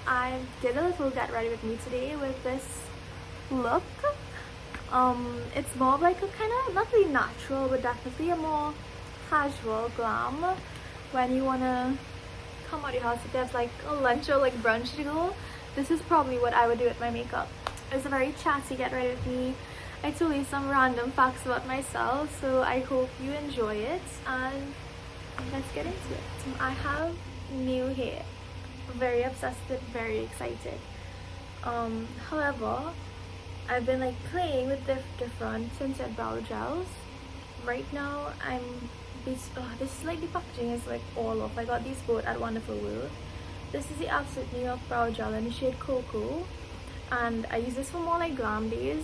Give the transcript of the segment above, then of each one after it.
I did a little get ready with me today with this look. It's more of like a kind of not really natural, but definitely a more casual glam. When you wanna come out of your house, if there's like a lunch or like brunch to go, this is probably what I would do with my makeup. It's a very chatty get ready with me. I told you some random facts about myself, so I hope you enjoy it, and let's get into it. I have new hair. Very obsessed with it, very excited. However, I've been like playing with different tinted brow gels. Right now, this is like the packaging is like all off. I got these both at Wonderful World. This is the Absolute New York Brow Gel in the shade Cocoa, and I use this for more like glam days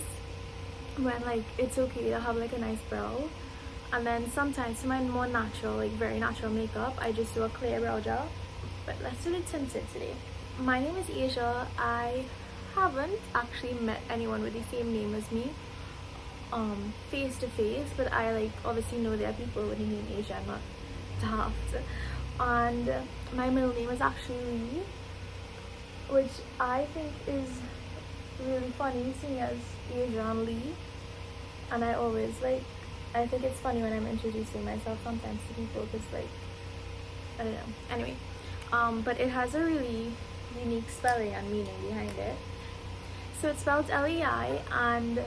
when like it's okay to have like a nice brow. And then sometimes for my more natural, like very natural makeup, I just do a clear brow gel. But let's do the tinted today. My name is Asia. I haven't actually met anyone with the same name as me face to face, but I like obviously know there are people with the name Asia, not Daft. And my middle name is actually Lee, which I think is really funny seeing as Asia and Lee. And I always like, I think it's funny when I'm introducing myself sometimes to people because like, I don't know. Anyway, but it has a really unique spelling and meaning behind it. So it's spelled Lei, and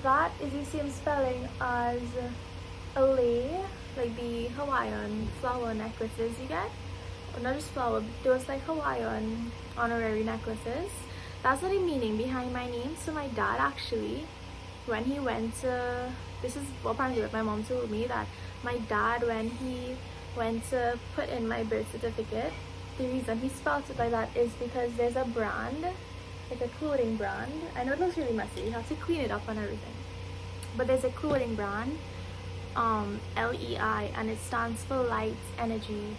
that is the same spelling as a lei, like the Hawaiian flower necklaces you get. Or not just flower, but those like Hawaiian honorary necklaces. That's not the meaning behind my name. So my dad actually, when he went to, this is apparently what my mom told me, that my dad, when he went to put in my birth certificate, the reason he spelled it like that is because there's a brand, like a clothing brand. I know it looks really messy, you have to clean it up and everything, but there's a clothing brand, LEI, and it stands for light, energy,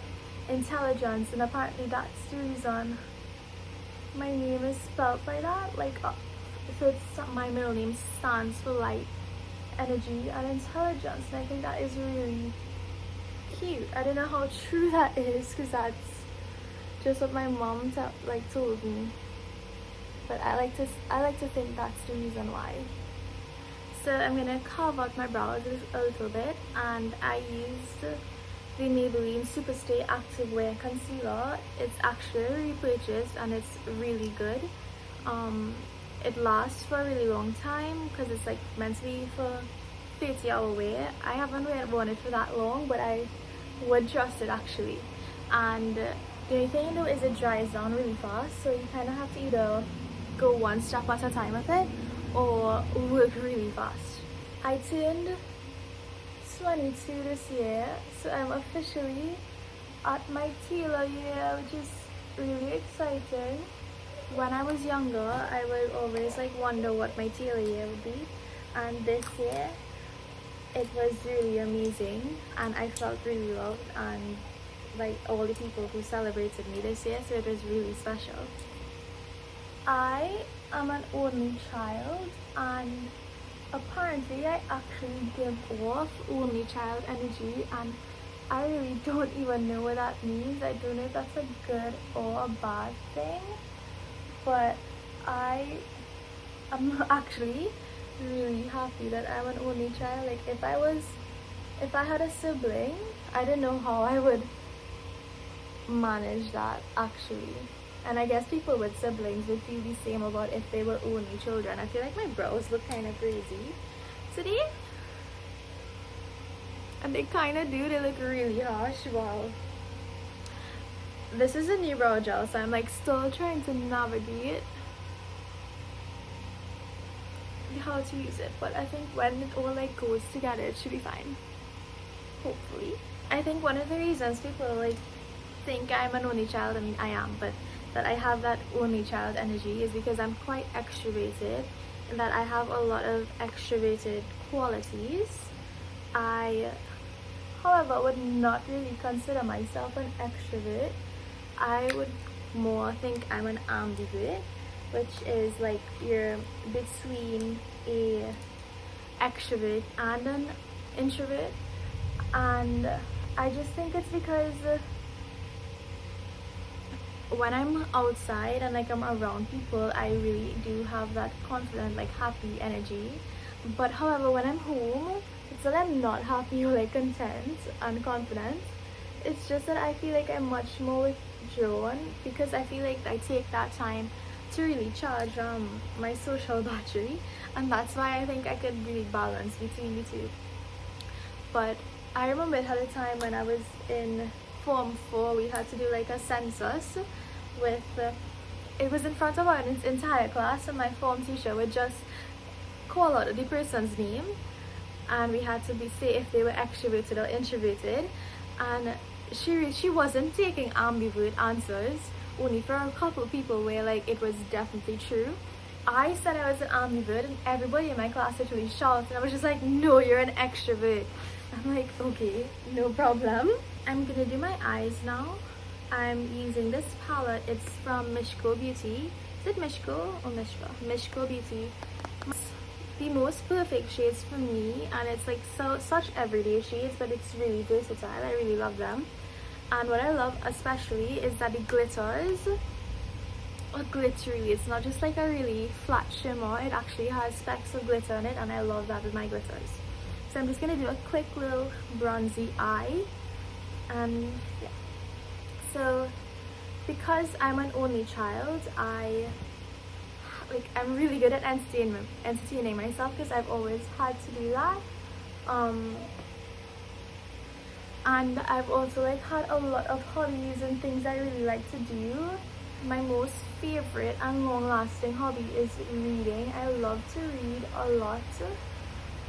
intelligence, and apparently that's the reason my name is spelled like that. Like so it's, my middle name stands for light, energy, and intelligence, and I think that is really cute. I don't know how true that is because that's just what my mom told me, but I like to think that's the reason why. So I'm gonna carve out my brows a little bit, and I used the Maybelline Superstay Activewear Concealer. It's actually repurchased and it's really good. It lasts for a really long time because it's like meant to be for 30-hour wear. I haven't worn it for that long, but I would trust it actually. And the only thing you know is it dries down really fast, so you kind of have to either go one step at a time with it or work really fast. I turned 22 this year, so I'm officially at my tailor year, which is really exciting. When I was younger, I would always like wonder what my tailor year would be, and this year it was really amazing, and I felt really loved, and like all the people who celebrated me this year, so it was really special. I am an only child, and apparently I actually give off only child energy, and I really don't even know what that means. I don't know if that's a good or a bad thing, but I am actually really happy that I'm an only child. Like if I had a sibling, I don't know how I would manage that actually. And I guess people with siblings would feel the same about if they were only children. I feel like my brows look kind of crazy today, and they kind of do, they look really harsh. Wow. This is a new brow gel, so I'm like still trying to navigate how to use it, but I think when it all like goes together it should be fine, hopefully. I think one of the reasons people like think I'm an only child, I mean I am, but that I have that only child energy is because I'm quite extroverted, and that I have a lot of extroverted qualities. I, however, would not really consider myself an extrovert. I would more think I'm an ambivert, which is like you're between a extrovert and an introvert. And I just think it's because when I'm outside and like I'm around people, I really do have that confident, like happy energy. But however, when I'm home, it's that I'm not happy or like content and confident. It's just that I feel like I'm much more withdrawn because I feel like I take that time to really charge my social battery, and that's why I think I could really balance between the two. But I remember it had a time when I was in Form 4, we had to do like a census with, it was in front of our entire class, and my form teacher would just call out the person's name, and we had to say if they were extroverted or introverted, and she wasn't taking ambivert answers, only for a couple of people where like it was definitely true. I said I was an ambivert, and everybody in my class literally shouted, and I was just like, no, you're an extrovert. I'm like, okay, no problem. I'm gonna do my eyes now. I'm using this palette. It's from Mishko Beauty. Is it Mishko or Mishka? Mishko Beauty. The most perfect shades for me, and it's like such everyday shades, but it's really versatile. I really love them. And what I love especially is that the glitters are glittery. It's not just like a really flat shimmer. It actually has specks of glitter in it, and I love that with my glitters. So I'm just gonna do a quick little bronzy eye, and yeah. So because I'm an only child, I'm really good at entertaining myself, because I've always had to do that. And I've also like had a lot of hobbies and things I really like to do. My most favorite and long-lasting hobby is reading. I love to read a lot.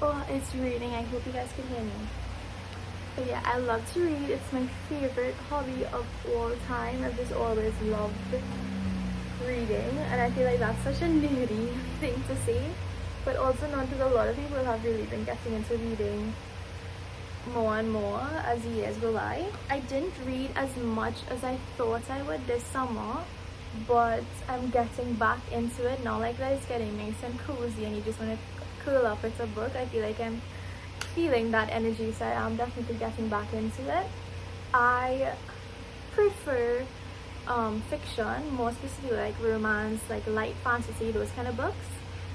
Oh, it's reading. I hope you guys can hear me. But yeah, I love to read. It's my favorite hobby of all time. I've just always loved reading, and I feel like that's such a nerdy thing to say, but also not, because a lot of people have really been getting into reading more and more as the years go by. I didn't read as much as I thought I would this summer, but I'm getting back into it now. Like that, it's getting nice and cozy, and you just want to curl up with a book. I feel like I'm feeling that energy, so I'm definitely getting back into it. I prefer fiction, more specifically like romance, like light fantasy, those kind of books.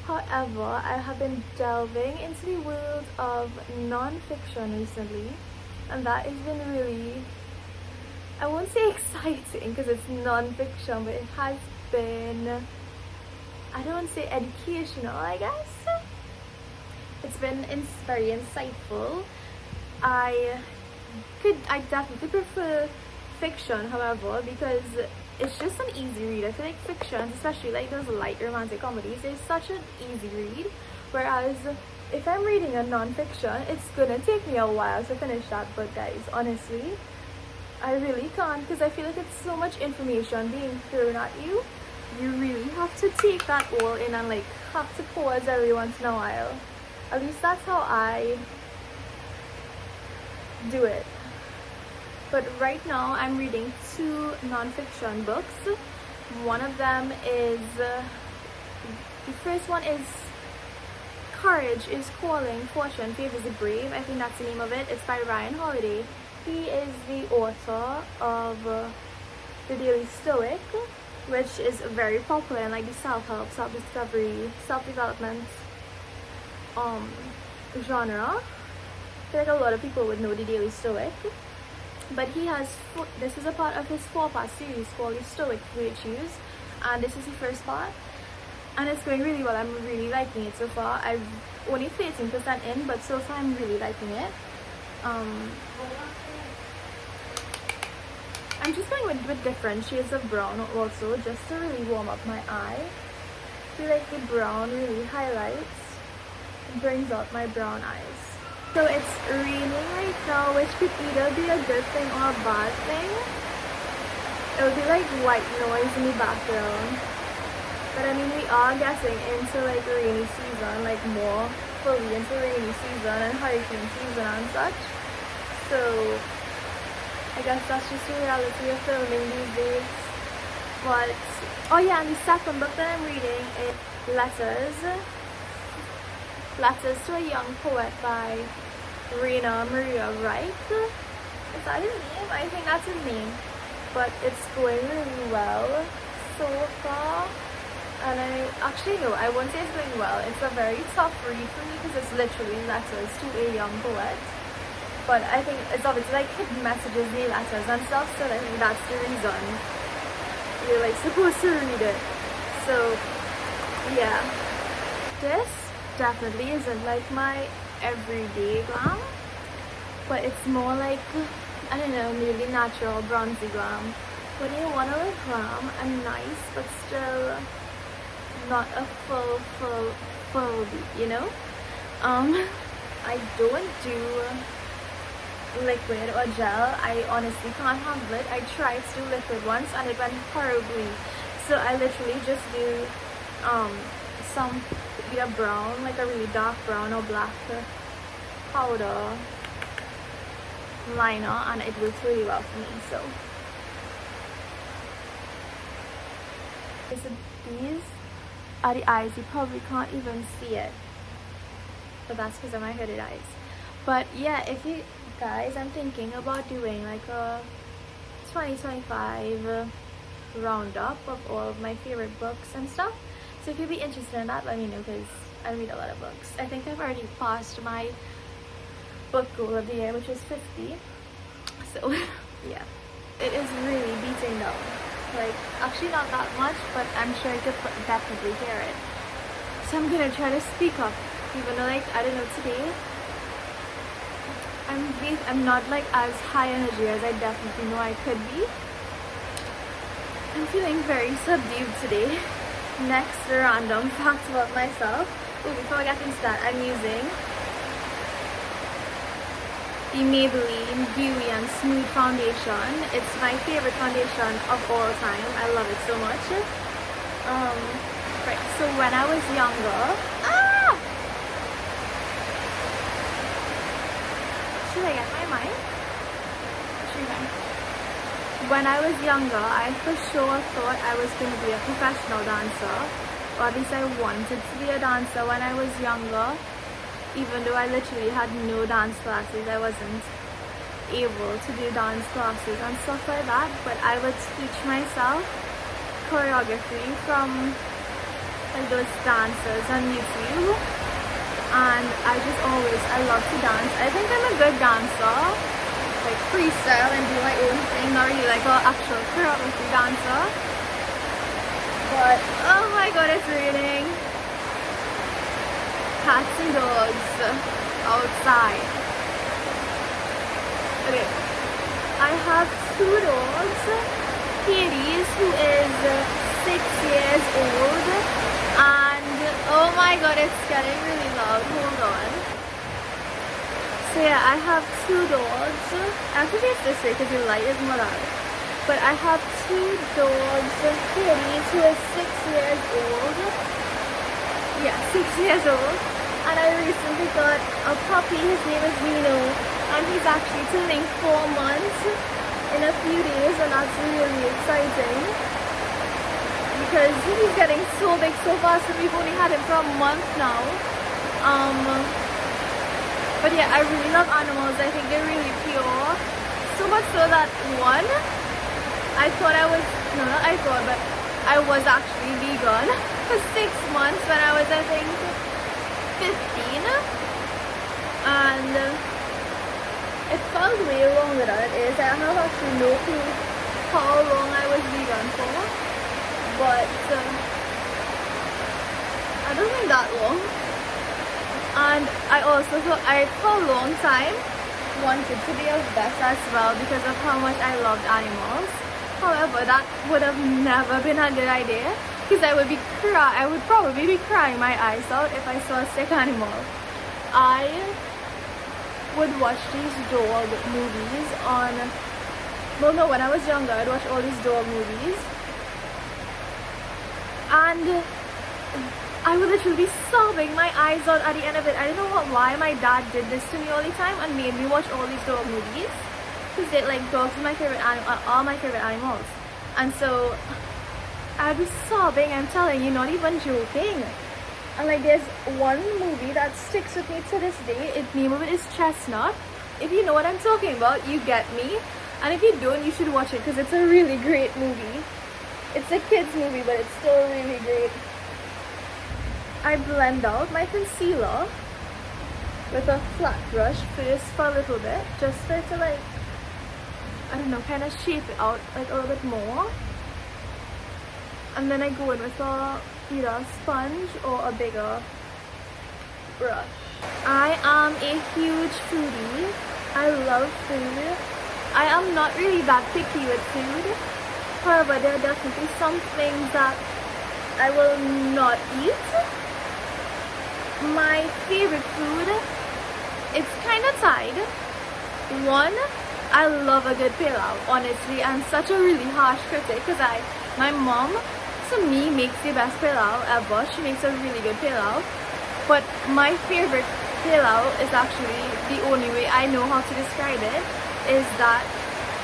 However, I have been delving into the world of non-fiction recently, and that has been really, I won't say exciting because it's non-fiction, but it has been, I don't want to say educational, I guess. It's been very insightful. I definitely prefer fiction, however, because it's just an easy read. I feel like fiction, especially like those light romantic comedies, is such an easy read, whereas if I'm reading a non-fiction, it's gonna take me a while to finish that book, guys. Honestly, I really can't, because I feel like it's so much information being thrown at you. You really have to take that all in and like have to pause every once in a while. At least that's how I do it. But right now I'm reading 2 non-fiction books. One of them is, the first one is Courage is Calling, Fortune Favors the Brave. I think that's the name of it. It's by Ryan Holiday. He is the author of The Daily Stoic, which is very popular in like the self-help, self-discovery, self-development genre. I feel like a lot of people would know The Daily Stoic. But he has, this is a part of his 4-part series called The Stoic Virtues, and this is the first part, and it's going really well. I'm really liking it so far. I'm only 13% in, but so far I'm really liking it. I'm just going with different shades of brown also, just to really warm up my eye. I feel like the brown really highlights and brings out my brown eyes. So it's raining right now, which could either be a good thing or a bad thing. It'll be like white noise in the background. But I mean, we are getting into like rainy season, like more fully into rainy season and hurricane season and such. So I guess that's just the reality of filming these days. But, oh yeah, and the second book that I'm reading is Letters to a Young Poet by Rainer Maria Reich. Is that his name? I think that's his name. but it's going really well so far. And I won't say it's going well. It's a very tough read for me because it's literally letters to a young poet. But I think it's obviously like hidden messages in the letters and stuff, so I think that's the reason you're like supposed to read it. So yeah, this definitely isn't like my everyday glam, but it's more like, I don't know, maybe natural bronzy glam. When you want to look glam and nice, but still not a full beat, you know? I don't do liquid or gel. I honestly can't handle it. I tried to do liquid once and it went horribly. So I literally just do some either brown, like a really dark brown or black powder liner, and it works really well for me. So these are the eyes. You probably can't even see it, but that's because of my hooded eyes. But yeah, if you guys, I'm thinking about doing like a 2025 roundup of all of my favorite books and stuff. So if you'd be interested in that, let me know, because I read a lot of books. I think I've already passed my book goal of the year, which is 50. So yeah, it is really beating down. Like, actually not that much, but I'm sure I could definitely hear it. So I'm gonna try to speak up, even though, like, I don't know, today I'm not like as high energy as I definitely know I could be. I'm feeling very subdued today. Next, random facts about myself. Oh, before I get into that, I'm using the Maybelline Dewy and Smooth Foundation. It's my favorite foundation of all time. I love it so much. Right, so when I was younger, should I get my mic? When I was younger, I for sure thought I was going to be a professional dancer, or at least I wanted to be a dancer when I was younger. Even though I literally had no dance classes, I wasn't able to do dance classes and stuff like that, but I would teach myself choreography from like those dancers on YouTube, and I love to dance. I think I'm a good dancer, like freestyle and do my own thing, not really like an actual choreography dancer. But oh my god, it's raining. Cats and dogs outside. Okay, I have 2 dogs. Hades, who is 6 years old, and oh my god, it's getting really loud. Hold on. So yeah, I have 2 dogs. Actually, it's this way because the light is more loud. But I have 2 dogs. Hades, who is 6 years old. Yeah, 6 years old. And I recently got a puppy. His name is Reno, and he's actually turning 4 months in a few days, and that's really exciting because he's getting so big so fast, and we've only had him for a month now. But yeah, I really love animals. I think they're really pure, so much so that I was actually vegan for 6 months when I was, I think, 15, and it felt way longer than it is. I have actually no clue how long I was vegan for, but I don't think that long. And I also thought for a long time wanted to be a vet as well because of how much I loved animals. However, that would have never been a good idea, because I would probably be crying my eyes out if I saw a sick animal. I would watch these dog movies when I was younger, I'd watch all these dog movies, and I would literally be sobbing my eyes out at the end of it. I don't know why my dad did this to me all the time and made me watch all these dog movies, because dogs are my favorite all my favorite animals. And so I'd be sobbing, I'm telling you, not even joking. And like, there's one movie that sticks with me to this day. The name of it is Chestnut. If you know what I'm talking about, you get me. And if you don't, you should watch it because it's a really great movie. It's a kids movie, but it's still really great. I blend out my concealer with a flat brush first for a little bit, just for it to like, I don't know, kind of shape it out like a little bit more. And then I go in with either a sponge or a bigger brush. I am a huge foodie. I love food. I am not really that picky with food. However, there are definitely some things that I will not eat. My favorite food, it's kind of tied. One, I love a good pilau. Honestly, I'm such a really harsh critic because my mom, to me, makes the best pilau ever. She makes a really good pilau. But my favorite pilau is actually the only way I know how to describe it, is that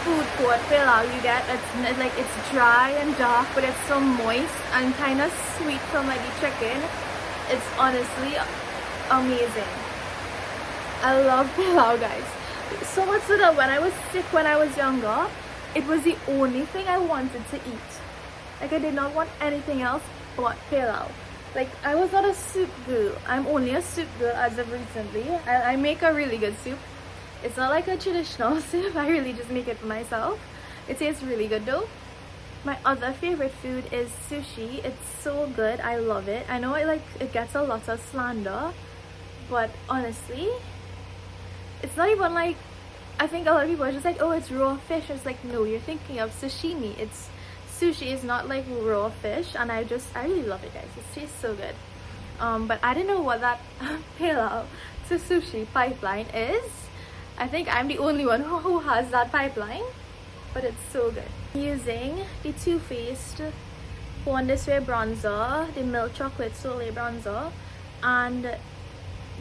food court pilau you get. It's dry and dark, but it's so moist and kind of sweet from like the chicken. It's honestly amazing. I love pilau, guys. So much so that when I was sick when I was younger, it was the only thing I wanted to eat. Like, I did not want anything else but pilau. Like, I was not a soup girl. I'm only a soup girl as of recently. I make a really good soup. It's not like a traditional soup. I really just make it for myself. It tastes really good though. My other favorite food is sushi. It's so good. I love it. I know it gets a lot of slander, but honestly, it's not even like, I think a lot of people are just like, oh, it's raw fish. It's like, no, you're thinking of sashimi. Sushi is not like raw fish, and I really love it, guys. It tastes so good. But I don't know what that pilau to sushi pipeline is. I think I'm the only one who has that pipeline, but it's so good. Using the Too Faced Born This Way bronzer, the Milk Chocolate Soleil bronzer, and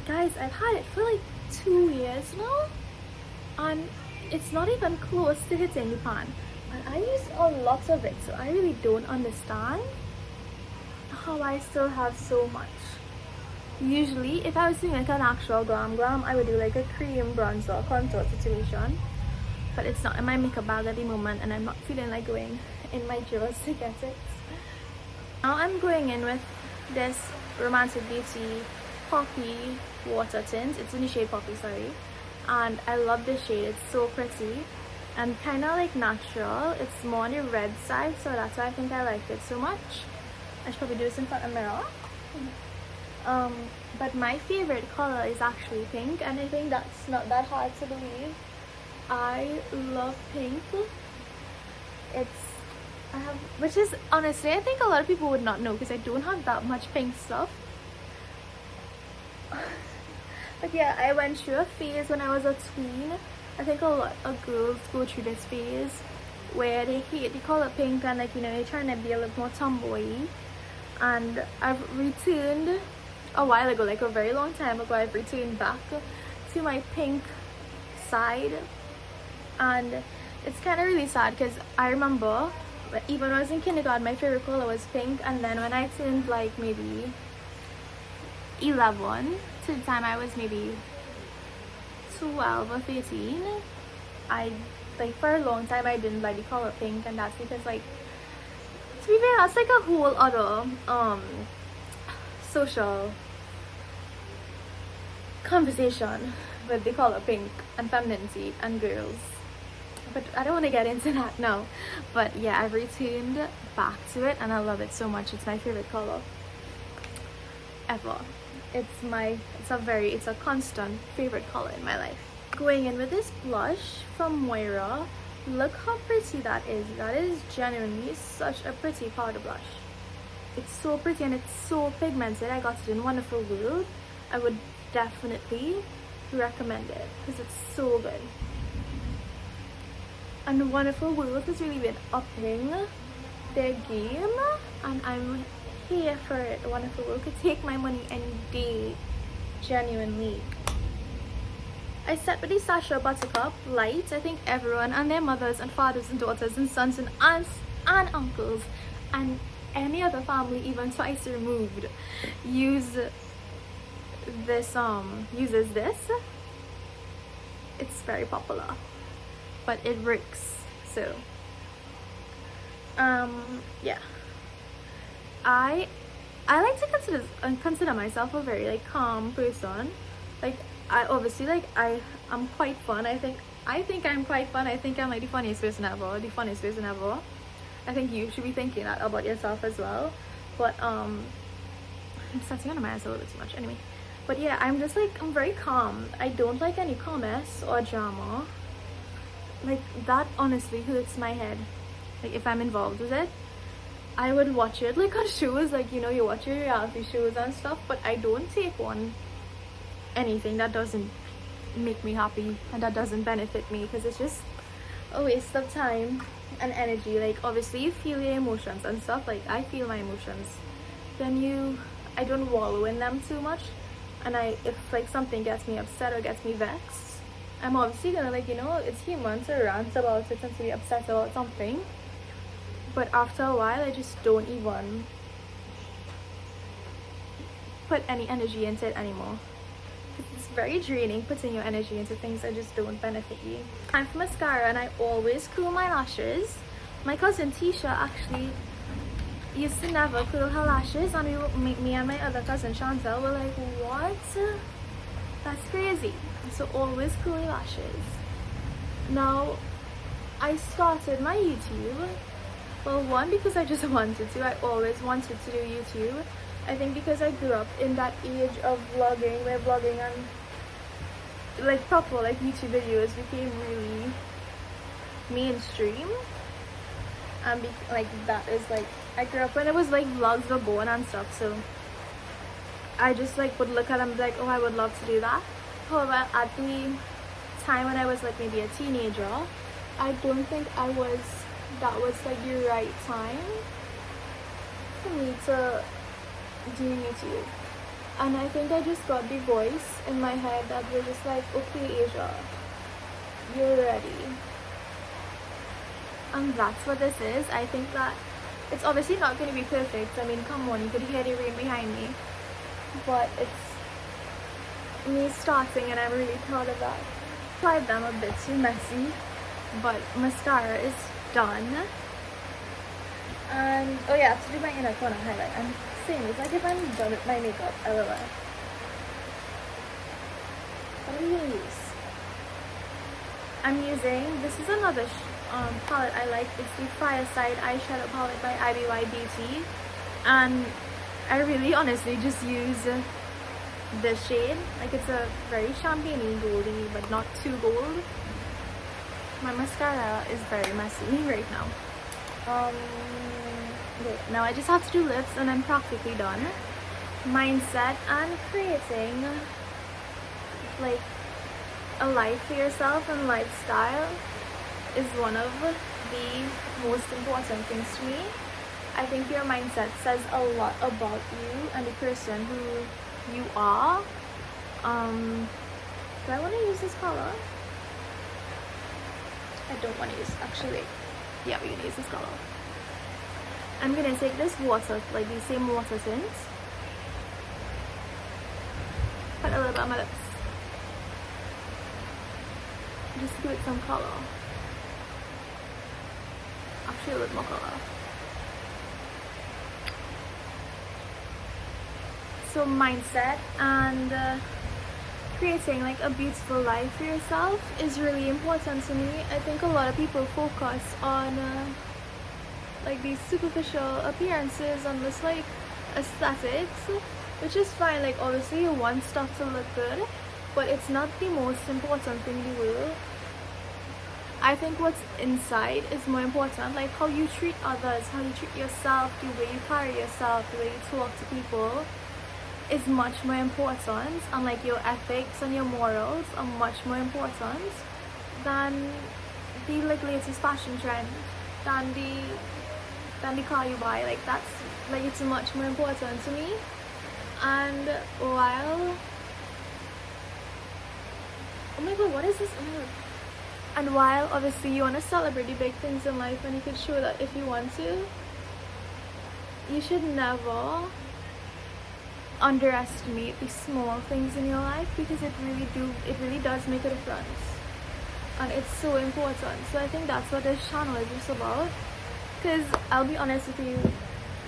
guys, I've had it for like 2 years now, and it's not even close to hitting the pan. And I use a lot of it, so I really don't understand how I still have so much. Usually, if I was doing like an actual glam, I would do like a cream bronzer contour situation. But it's not in my makeup bag at the moment, and I'm not feeling like going in my drawers to get it. Now I'm going in with this Romantic Beauty Poppy water tint. It's in the shade Poppy, sorry. And I love this shade. It's so pretty and kind of like natural. It's more on the red side, so that's why I think I like it so much. I should probably do this in front of the mirror. But my favorite color is actually pink, and I think that's not that hard to believe. I love pink. Which is honestly, I think a lot of people would not know because I don't have that much pink stuff. But yeah, I went through a phase when I was a tween. I think a lot of girls go through this phase where they hate the color pink, and like, you know, they're trying to be a little more tomboy. And I've returned a while ago, like a very long time ago, I've returned back to my pink side. And it's kind of really sad because I remember even when I was in kindergarten, my favorite color was pink, and then when I turned like maybe 11 to the time I was maybe 12 or 13, I like for a long time I didn't like the color pink, and that's because, like, to be fair, that's like a whole other social conversation with the color pink and femininity and girls, but I don't want to get into that now. But yeah, I've returned back to it and I love it so much. It's my favorite color ever. It's a constant favorite color in my life. Going in with this blush from Moira. Look how pretty that is. That is genuinely such a pretty powder blush. It's so pretty and it's so pigmented. I got it in Wonderful World. I would definitely recommend it because it's so good. And Wonderful World has really been upping their game, and I'm here for it. Wonderful World could take my money any day, genuinely. I set with the Sasha Buttercup Light. I think everyone and their mothers and fathers and daughters and sons and aunts and uncles and any other family even twice removed uses this. It's very popular. but it works. So yeah, I like to consider myself a very like calm person. Like I obviously like I'm quite fun. I think I'm quite fun. I think I'm like the funniest person ever. I think you should be thinking that about yourself as well. But I'm starting on my ass a little bit too much anyway. But yeah, I'm very calm. I don't like any commerce or drama. Like that honestly hurts my head. Like if I'm involved with it, I would watch it like on shows, like you know, you watch your reality shows and stuff, but I don't take on anything that doesn't make me happy and that doesn't benefit me, because it's just a waste of time and energy. Like obviously you feel your emotions and stuff, like I feel my emotions, then I don't wallow in them too much. And if like something gets me upset or gets me vexed, I'm obviously gonna, like, you know, it's human to rant about it and to be upset about something. But after a while, I just don't even put any energy into it anymore. It's very draining putting your energy into things that just don't benefit you. Time for mascara, and I always curl my lashes. My cousin Tisha actually used to never curl her lashes, and me and my other cousin Chantel were like, what? That's crazy. So always curl your lashes. Now, I started my YouTube. Well, one, because I just wanted to. I always wanted to do YouTube. I think because I grew up in that age of vlogging, where vlogging and like proper like YouTube videos became really mainstream. And like that is like, I grew up when it was like vlogs were born and stuff, so I just like would look at them and be like, oh, I would love to do that. However, at the time when I was like maybe a teenager, I don't think that was like the right time for me to do YouTube. And I think I just got the voice in my head that was just like, okay Asia, you're ready. And that's what this is. I think that it's obviously not going to be perfect. I mean, come on, you could hear the rain behind me. But it's me starting, and I'm really proud of that. Applied them a bit too messy, but mascara is done. And oh yeah, to do my inner corner highlight, I'm saying it's like if I'm done with my makeup, LOL. What are you gonna use? I'm using, this is another palette I like. It's the Fireside eyeshadow palette by IBY Beauty, and I really honestly just use this shade. Like it's a very champagne-y goldy, but not too gold. My mascara is very messy right now. Okay, now I just have to do lips and I'm practically done. Mindset and creating like a life for yourself and lifestyle is one of the most important things to me. I think your mindset says a lot about you and the person who you are. Do I want to use this color? I don't want to use, actually, yeah, we're gonna use this color. I'm gonna take this water, like the same water tint, put a little bit on my lips, just give it some color, actually a little more color. So mindset and creating like a beautiful life for yourself is really important to me. I think a lot of people focus on like these superficial appearances and this like aesthetics, which is fine. Like obviously you want stuff to look good, but it's not the most important thing in the world. I think what's inside is more important, like how you treat others, how you treat yourself, the way you carry yourself, the way you talk to people is much more important, and like your ethics and your morals are much more important than the like latest fashion trend, than the car you buy. Like that's like, it's much more important to me. And while, oh my god, what is this? Oh my god. And while obviously you want to celebrate the big things in life, and you can show that if you want to, you should never underestimate the small things in your life, because it really does make a difference. and it's so important. So I think that's what this channel is just about. Because I'll be honest with you,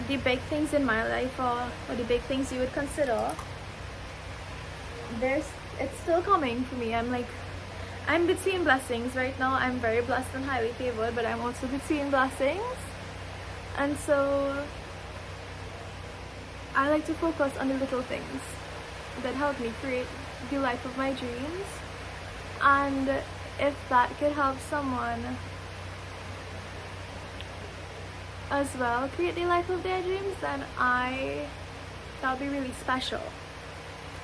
the big things in my life, or the big things you would consider, it's still coming for me. I'm between blessings right now. I'm very blessed and highly favored, but I'm also between blessings. And so I like to focus on the little things that help me create the life of my dreams. And if that could help someone as well create the life of their dreams, then that'll be really special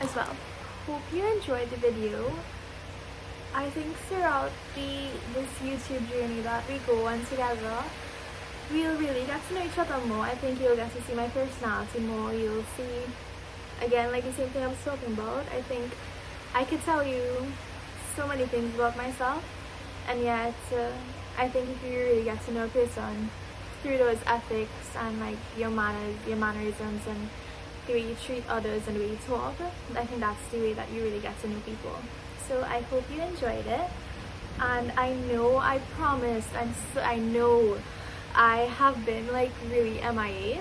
as well. Hope you enjoyed the video. I think throughout this YouTube journey that we go on together, we'll really get to know each other more. I think you'll get to see my personality more. You'll see, again, like the same thing I was talking about. I think I could tell you so many things about myself, and yet I think if you really get to know a person through those ethics and like your manners, your mannerisms, and the way you treat others and the way you talk, I think that's the way that you really get to know people. So I hope you enjoyed it, and I know, I promised, I know I have been like really MIA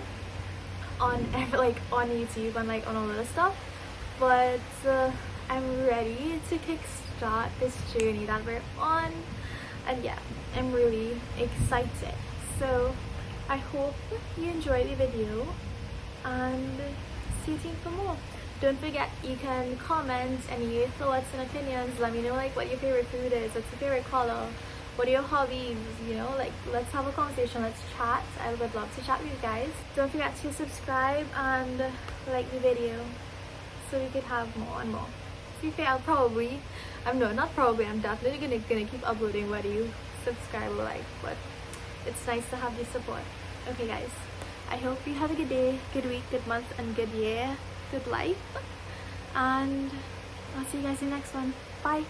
on on YouTube and like on all of this stuff, but I'm ready to kickstart this journey that we're on, and yeah, I'm really excited. So I hope you enjoyed the video, and stay tuned for more. Don't forget, you can comment any thoughts and opinions. Let me know like what your favorite food is, what's your favorite color, what are your hobbies, you know, like let's have a conversation, let's chat. I would love to chat with you guys. Don't forget to subscribe and like the video so we could have more and more. To be fair, I'm definitely gonna keep uploading whether you subscribe or like, but it's nice to have your support. Okay guys, I hope you have a good day, good week, good month, and good year, good life, and I'll see you guys in the next one. Bye.